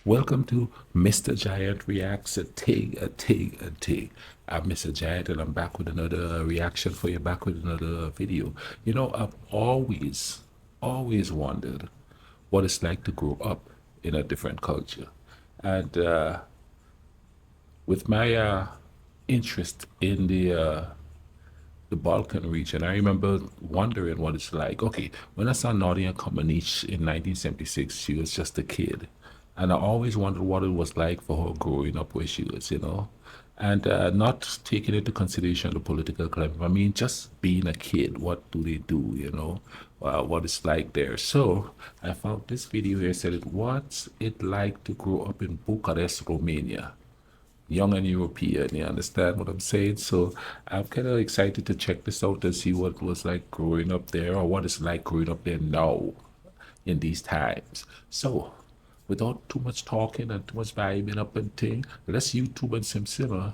Welcome to Mr. Giant Reacts a Tig, a Tig, a Tig. I'm Mr. Giant and I'm back with another reaction for you, back with another video. I've always wondered what it's like to grow up in a different culture. And with my interest in the Balkan region, I remember wondering what it's like. Okay, when I saw Nadia Comaneci in 1976, she was just a kid. And I always wondered what it was like for her growing up where she was. And not taking into consideration the political climate. I mean, just being a kid, what do they do, what it's like there. So I found this video here said, what's it like to grow up in Bucharest, Romania? Young and European. You understand what I'm saying? So I'm kind of excited to check this out and see what it was like growing up there or what it's like growing up there now in these times. So without too much talking and too much vibing up and thing, let's YouTube and simmer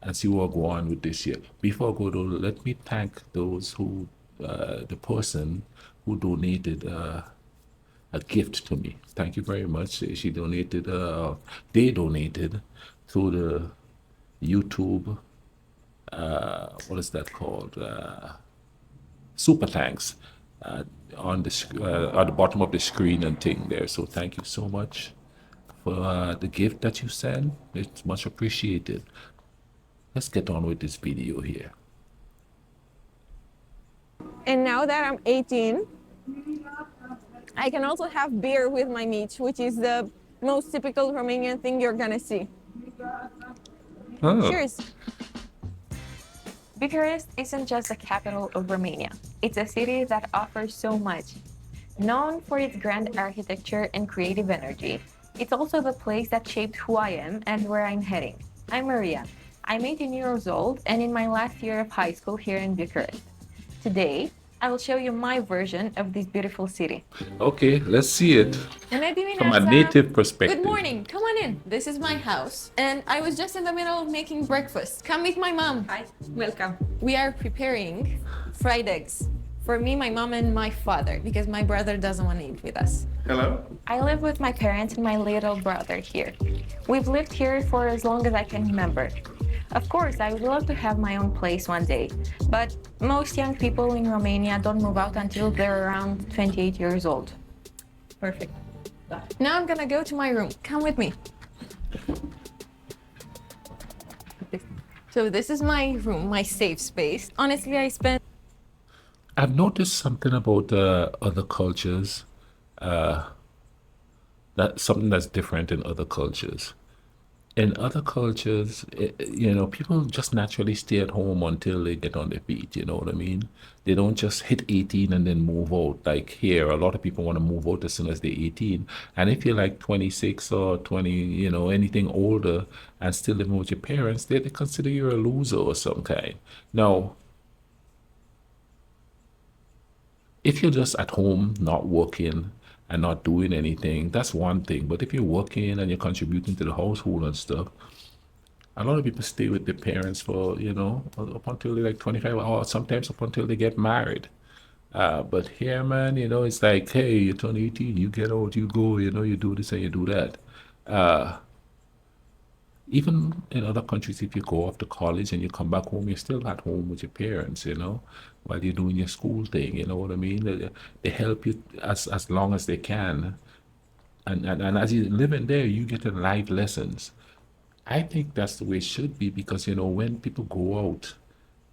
and see what go on with this year. Before I go though, let me thank those who, the person who donated a gift to me. Thank you very much. She donated, they donated through the YouTube, what is that called? Super thanks on at the bottom of the screen and thing there. So thank you so much for the gift that you sent. It's much appreciated. Let's get on with this video here. And now that I'm 18, I can also have beer with my meat, which is the most typical Romanian thing you're gonna see. Oh. Cheers. Bucharest isn't just the capital of Romania. It's a city that offers so much. Known for its grand architecture and creative energy, it's also the place that shaped who I am and where I'm heading. I'm Maria. I'm 18 years old and in my last year of high school here in Bucharest. Today, I will show you my version of this beautiful city. Okay, let's see it from a Nasa. native perspective. Good morning. Come on in. This is my house. And I was just in the middle of making breakfast. Come meet my mom. Hi, welcome. We are preparing fried eggs for me, my mom, and my father because my brother doesn't want to eat with us. Hello. I live with my parents and my little brother here. We've lived here for as long as I can remember. Of course, I would love to have my own place one day, but most young people in Romania don't move out until they're around 28 years old. Perfect. Now I'm gonna go to my room. Come with me. So this is my room, my safe space. Honestly, I spent I've noticed something about other cultures, that something that's different in other cultures. In other cultures, people just naturally stay at home until they get on their feet, you know what I mean? They don't just hit 18 and then move out. Like here, a lot of people want to move out as soon as they're 18. And if you're like 26 or 20, anything older and still living with your parents, they consider you a loser or some kind. Now, if you're just at home, not working and not doing anything, that's one thing. But if you're working and you're contributing to the household and stuff, a lot of people stay with their parents for, up until they're like 25 or sometimes up until they get married. But here, man, it's like, hey, you turn 18, you get out, you go, you do this and you do that. Even in other countries, if you go off to college and you come back home, you're still at home with your parents, while you're doing your school thing, you know what I mean? They help you as long as they can. And as you're living there, you get life lessons. I think that's the way it should be because, when people go out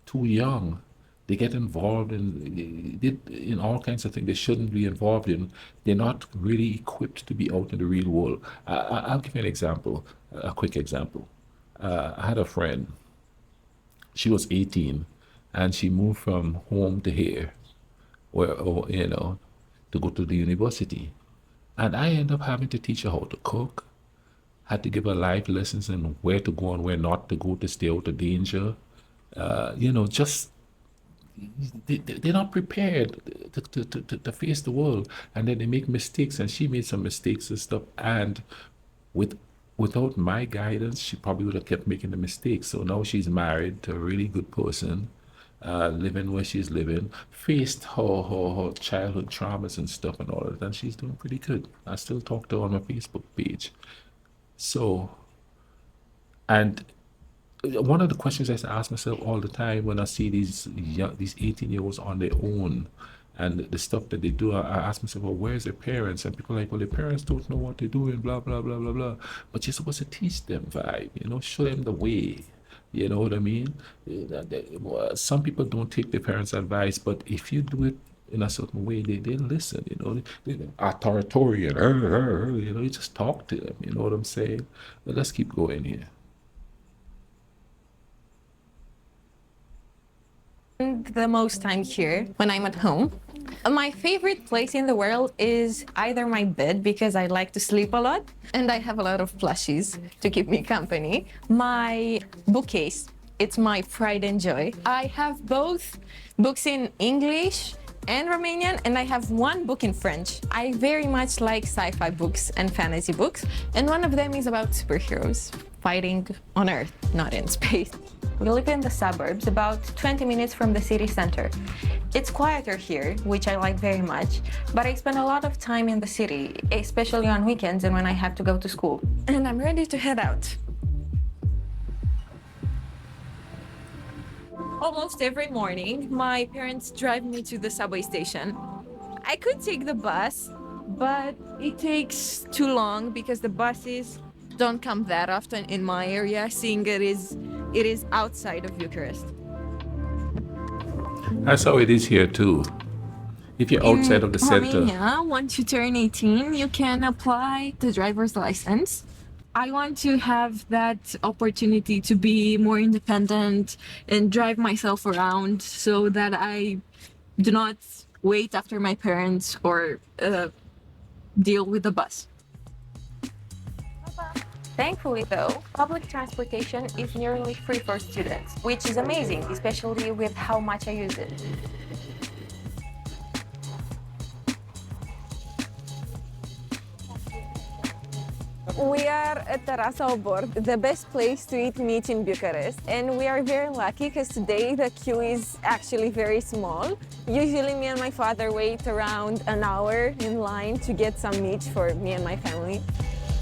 too young, they get involved in all kinds of things they shouldn't be involved in. They're not really equipped to be out in the real world. I'll give you an example, a quick example. I had a friend. She was 18 and she moved from home to here, to go to the university. And I ended up having to teach her how to cook, had to give her life lessons and where to go and where not to go to stay out of danger. Just they're not prepared to face the world, and then they make mistakes, and she made some mistakes and stuff, and without my guidance she probably would have kept making the mistakes. So now she's married to a really good person, living where she's living, faced her childhood traumas and stuff and all of that, and she's doing pretty good. I still talk to her on my Facebook page. So, and one of the questions I ask myself all the time when I see these 18-year-olds on their own and the stuff that they do, I ask myself, well, where's their parents? And people are like, well, their parents don't know what they're doing, blah, blah, blah, blah, blah. But you're supposed to teach them vibe, show them the way. You know what I mean? Well, some people don't take their parents' advice, but if you do it in a certain way, they listen, they authoritarian, you just talk to them, you know what I'm saying? But let's keep going here. The most time here when I'm at home. My favorite place in the world is either my bed, because I like to sleep a lot and I have a lot of plushies to keep me company. My bookcase, it's my pride and joy. I have both books in English and Romanian, and I have one book in French. I very much like sci-fi books and fantasy books, and one of them is about superheroes fighting on Earth, not in space. We live in the suburbs, about 20 minutes from the city center. It's quieter here, which I like very much, but I spend a lot of time in the city, especially on weekends and when I have to go to school. And I'm ready to head out. Almost every morning, my parents drive me to the subway station. I could take the bus, but it takes too long because the buses don't come that often in my area, seeing it is outside of Bucharest. That's how it is here too. If you're outside of the center. Romania, once you turn 18, you can apply the driver's license. I want to have that opportunity to be more independent and drive myself around so that I do not wait after my parents or deal with the bus. Thankfully, though, public transportation is nearly free for students, which is amazing, especially with how much I use it. We are at Terasa Obor, the best place to eat meat in Bucharest, and we are very lucky because today the queue is actually very small. Usually me and my father wait around an hour in line to get some meat for me and my family.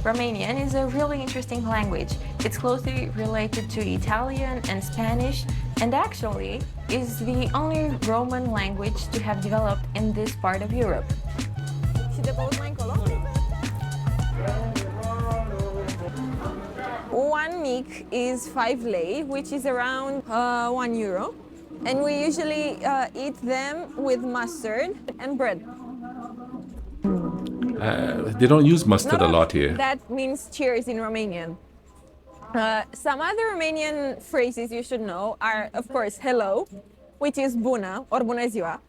Romanian is a really interesting language. It's closely related to Italian and Spanish, and actually is the only Roman language to have developed in this part of Europe. One mic is 5 lei, which is around €1. And we usually eat them with mustard and bread. They don't use mustard a lot here. That means cheers in Romanian. Some other Romanian phrases you should know are, of course, hello, which is bună or bună ziua,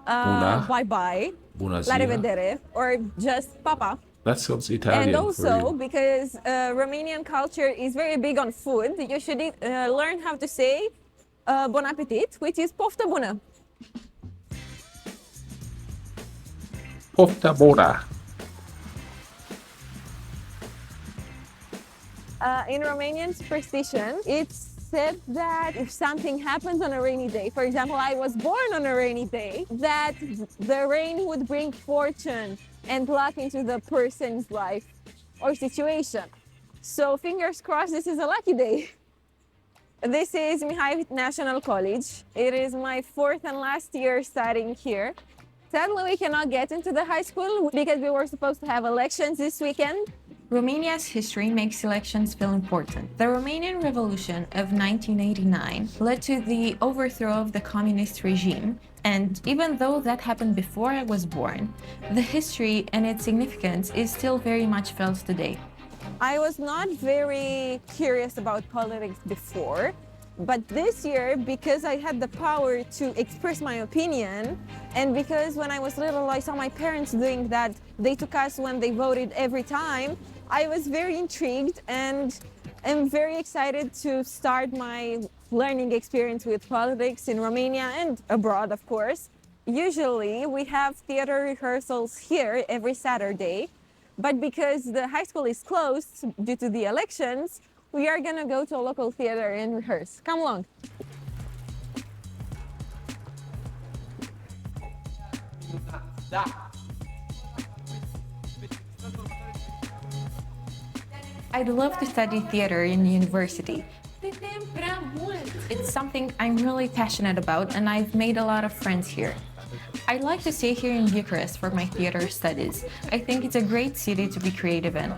Bună. bye-bye, Bună la ziua. revedere, or just papa. That sounds Italian. And for also, you. because Romanian culture is very big on food, you should learn how to say bon appetit, which is poftă bună. Pofta bună. In Romanian superstition, it's said that if something happens on a rainy day, for example, I was born on a rainy day, that the rain would bring fortune and luck into the person's life or situation. So fingers crossed, this is a lucky day. This is Mihai National College. It is my 4th and last year studying here. Sadly, we cannot get into the high school because we were supposed to have elections this weekend. Romania's history makes elections feel important. The Romanian Revolution of 1989 led to the overthrow of the communist regime, and even though that happened before I was born, the history and its significance is still very much felt today. I was not very curious about politics before, but this year, because I had the power to express my opinion, and because when I was little I saw my parents doing that, they took us when they voted every time, I was very intrigued and am very excited to start my learning experience with politics in Romania and abroad, of course. Usually we have theater rehearsals here every Saturday, but because the high school is closed due to the elections, we are gonna go to a local theater and rehearse. Come along. I'd love to study theater in university. It's something I'm really passionate about, and I've made a lot of friends here. I'd like to stay here in Bucharest for my theater studies. I think it's a great city to be creative in.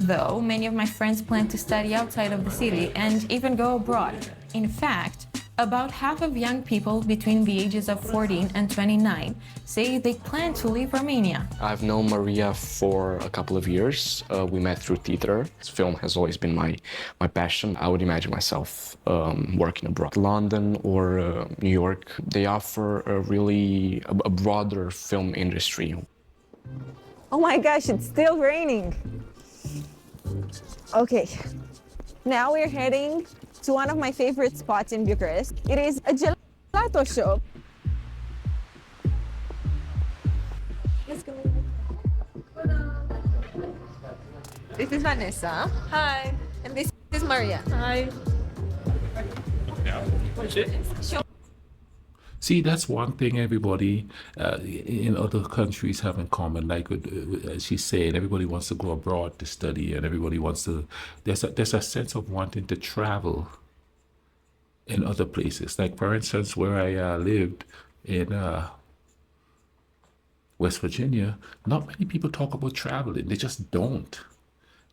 Though many of my friends plan to study outside of the city and even go abroad. In fact, about half of young people between the ages of 14 and 29 say they plan to leave Romania. I've known Maria for a couple of years. We met through theater. Film has always been my passion. I would imagine myself working abroad. London or New York, they offer a broader film industry. Oh my gosh, it's still raining. Okay, now we're heading to one of my favorite spots in Bucharest. It is a gelato shop. Let's go. This is Vanessa. Hi. And this is Maria. Hi. See, that's one thing everybody in other countries have in common. Like as she's saying, everybody wants to go abroad to study, and everybody wants to. There's a sense of wanting to travel in other places. Like for instance, where I lived in West Virginia, not many people talk about traveling. They just don't.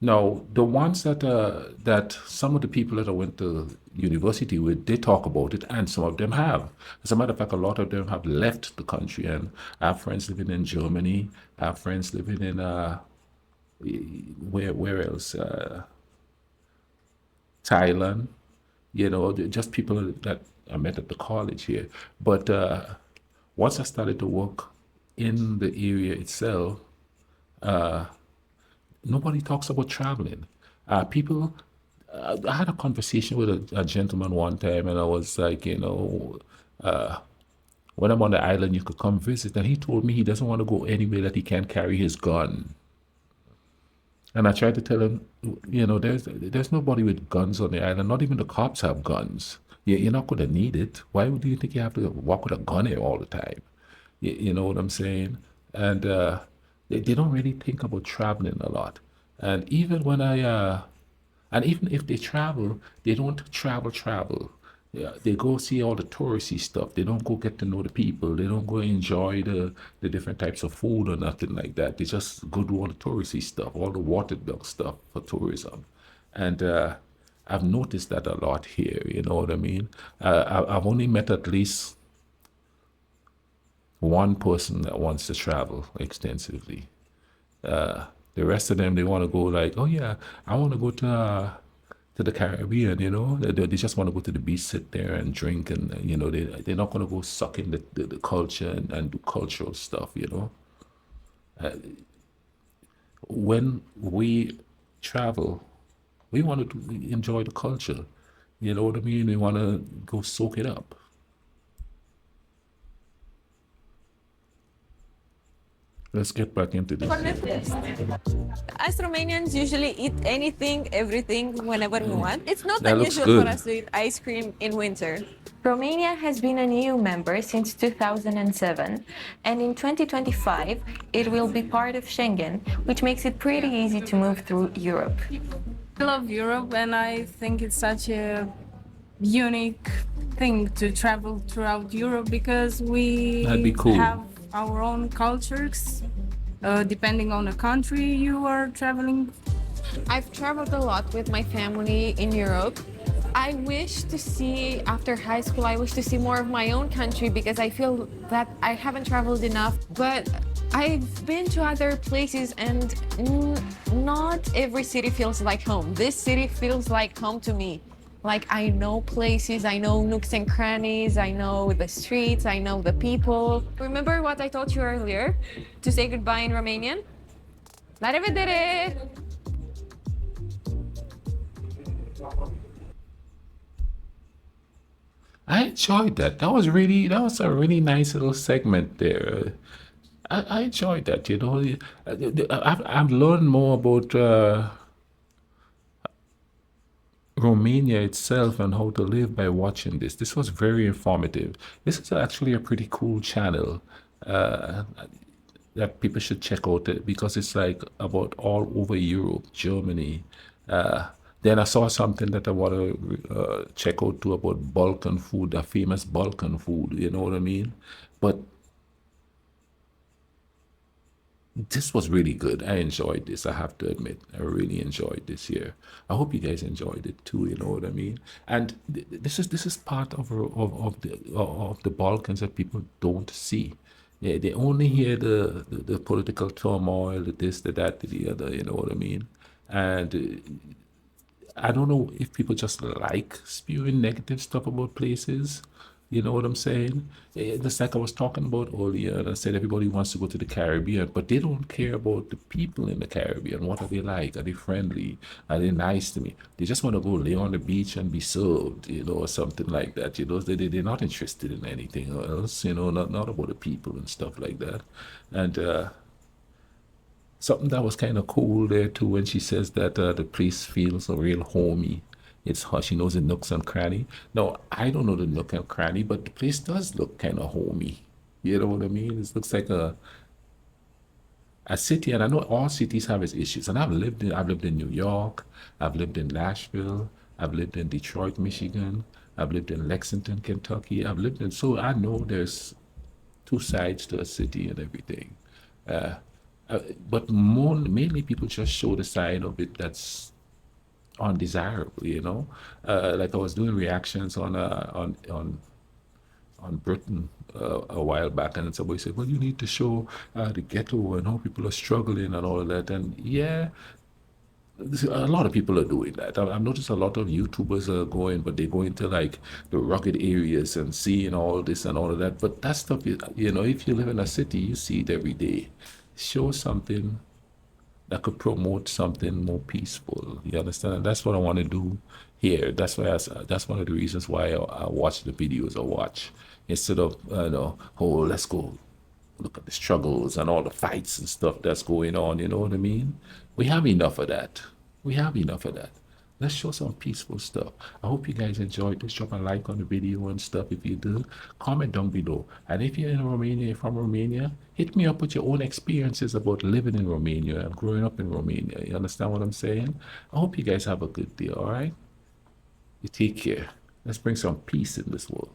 Now, the ones that some of the people that I went to university with, they talk about it, and some of them have. As a matter of fact, a lot of them have left the country, and I have friends living in Germany. I have friends living in where else? Thailand. You know, just people that I met at the college here. But once I started to work in the area itself, nobody talks about traveling. People, I had a conversation with a gentleman one time, and I was like, when I'm on the island, you could come visit. And he told me he doesn't want to go anywhere that he can't carry his gun. And I tried to tell him, there's nobody with guns on the island. Not even the cops have guns. You're not going to need it. Why would you think you have to walk with a gun here all the time? You know what I'm saying? And they don't really think about traveling a lot. And even when and even if they travel, they don't travel. Yeah, they go see all the touristy stuff. They don't go get to know the people. They don't go enjoy the different types of food or nothing like that. They just go do all the touristy stuff, all the watered down stuff for tourism. And I've noticed that a lot here, you know what I mean? I've only met at least one person that wants to travel extensively. The rest of them, they want to go like, oh yeah, I want to go to the Caribbean, you know. They just want to go to the beach, sit there and drink, and they're not going to go suck in the culture and do cultural stuff, you know. When we travel, we want to enjoy the culture, you know what I mean. We want to go soak it up. Let's get back into this. Us Romanians usually eat anything, everything, whenever we want. It's not That looks unusual good. for us to eat ice cream in winter. Romania has been an EU member since 2007, and in 2025 it will be part of Schengen, which makes it pretty easy to move through Europe. I love Europe, and I think it's such a unique thing to travel throughout Europe because we That'd be cool. have our own cultures. Depending on the country you are traveling. I've traveled a lot with my family in Europe. I wish to see, after high school, I wish to see more of my own country because I feel that I haven't traveled enough. But I've been to other places, and not every city feels like home. This city feels like home to me. Like, I know places, I know nooks and crannies, I know the streets, I know the people. Remember what I told you earlier? To say goodbye in Romanian? La revedere! I enjoyed that. That was a really nice little segment there. I enjoyed that. You know, I've learned more about Romania itself and how to live by watching this. This was very informative. This is actually a pretty cool channel. that people should check out it because it's like about all over Europe, Germany. Uh, then I saw something that I want to check out too about Balkan food, the famous Balkan food. You know what I mean? But this was really good. I enjoyed this. I have to admit, I really enjoyed this year. I hope you guys enjoyed it too. You know what I mean? And this is part of the Balkans that people don't see. Yeah, they only hear the political turmoil, the this, the that, the other. You know what I mean? And I don't know if people just like spewing negative stuff about places. You know what I'm saying? Just like I was talking about earlier, and I said everybody wants to go to the Caribbean, but they don't care about the people in the Caribbean. What are they like? Are they friendly? Are they nice to me? They just want to go lay on the beach and be served, or something like that. They're not interested in anything else, not about the people and stuff like that. And something that was kind of cool there too when she says that the place feels a real homey. It's her. She knows the nooks and cranny. No, I don't know the nook and cranny, but the place does look kind of homey. You know what I mean? It looks like a city, and I know all cities have its issues. And I've lived in New York, I've lived in Nashville, I've lived in Detroit, Michigan, I've lived in Lexington, Kentucky. So I know there's two sides to a city and everything. Uh, uh, but mainly people just show the side of it that's undesirable, like I was doing reactions on Britain a while back, and somebody said, well, you need to show the ghetto and how people are struggling and all of that. And yeah, a lot of people are doing that. I've noticed a lot of YouTubers are going, but they go into like the rugged areas and seeing all this and all of that. But that stuff, if you live in a city, you see it every day. Show something that could promote something more peaceful. You understand? And that's what I want to do here. That's one of the reasons why I watch the videos I watch instead of oh, let's go look at the struggles and all the fights and stuff that's going on. You know what I mean? We have enough of that. We have enough of that. Let's show some peaceful stuff. I hope you guys enjoyed this. Drop a like on the video and stuff. If you do, comment down below. And if you're in Romania, from Romania, hit me up with your own experiences about living in Romania and growing up in Romania. You understand what I'm saying? I hope you guys have a good day, all right? You take care. Let's bring some peace in this world.